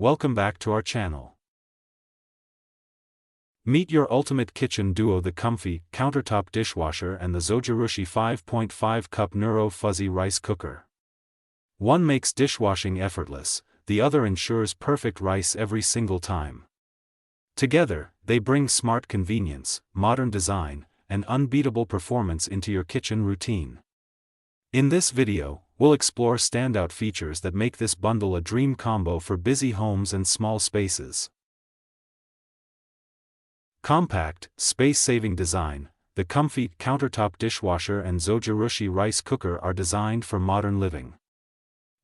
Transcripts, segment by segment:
welcome back to our channel. Meet your ultimate kitchen duo, the COMFEE Countertop Dishwasher and the Zojirushi 5.5 Cup Neuro Fuzzy Rice Cooker. One makes dishwashing effortless, the other ensures perfect rice every single time. Together, they bring smart convenience, modern design, and unbeatable performance into your kitchen routine. In this video, we'll explore standout features that make this bundle a dream combo for busy homes and small spaces. Compact, space-saving design. The COMFEE Countertop Dishwasher and Zojirushi Rice Cooker are designed for modern living.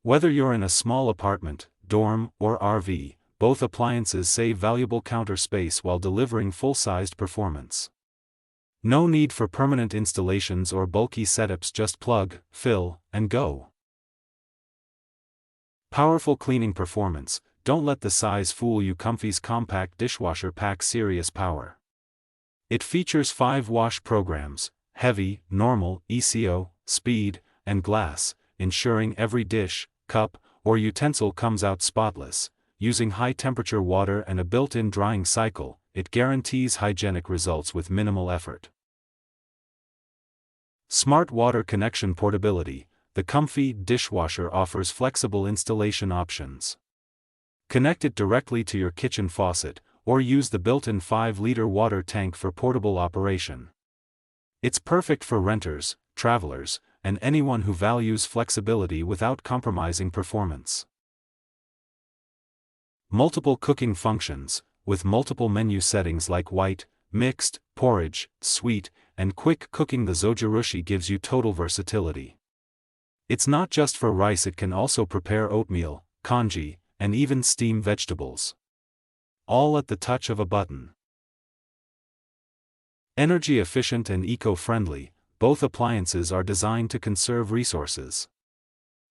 Whether you're in a small apartment, dorm, or RV, both appliances save valuable counter space while delivering full-sized performance. No need for permanent installations or bulky setups, just plug, fill, and go. Powerful cleaning performance. Don't let the size fool you. COMFEE's compact dishwasher packs serious power. It features 5 wash programs: heavy, normal, ECO, speed, and glass, ensuring every dish, cup, or utensil comes out spotless. Using high-temperature water and a built-in drying cycle, it guarantees hygienic results with minimal effort. Smart Water Connection Portability. The COMFEE dishwasher offers flexible installation options. Connect it directly to your kitchen faucet, or use the built-in 5-liter water tank for portable operation. It's perfect for renters, travelers, and anyone who values flexibility without compromising performance. Multiple cooking functions. With multiple menu settings like white, mixed, porridge, sweet, and quick cooking, the Zojirushi gives you total versatility. It's not just for rice, it can also prepare oatmeal, congee, and even steam vegetables. All at the touch of a button. Energy efficient and eco-friendly, both appliances are designed to conserve resources.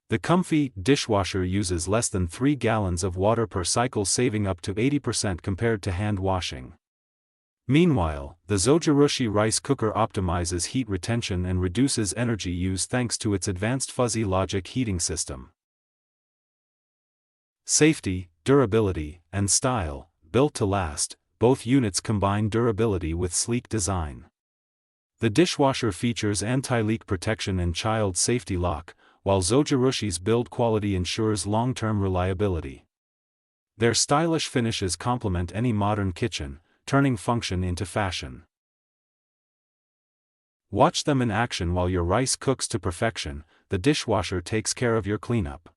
The COMFEE dishwasher uses less than 3 gallons of water per cycle, saving up to 80% compared to hand washing. Meanwhile, the Zojirushi rice cooker optimizes heat retention and reduces energy use thanks to its advanced fuzzy logic heating system. Safety, durability, and style. Built to last, both units combine durability with sleek design. The dishwasher features anti-leak protection and child safety lock, while Zojirushi's build quality ensures long-term reliability. Their stylish finishes complement any modern kitchen, turning function into fashion. Watch them in action while your rice cooks to perfection. The dishwasher takes care of your cleanup.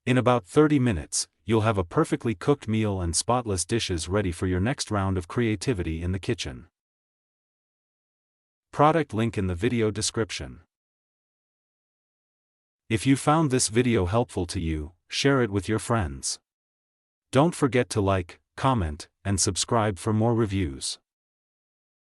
In about 30 minutes, you'll have a perfectly cooked meal and spotless dishes ready for your next round of creativity in the kitchen. Product link in the video description. If you found this video helpful to you, share it with your friends. Don't forget to like, comment, and subscribe for more reviews.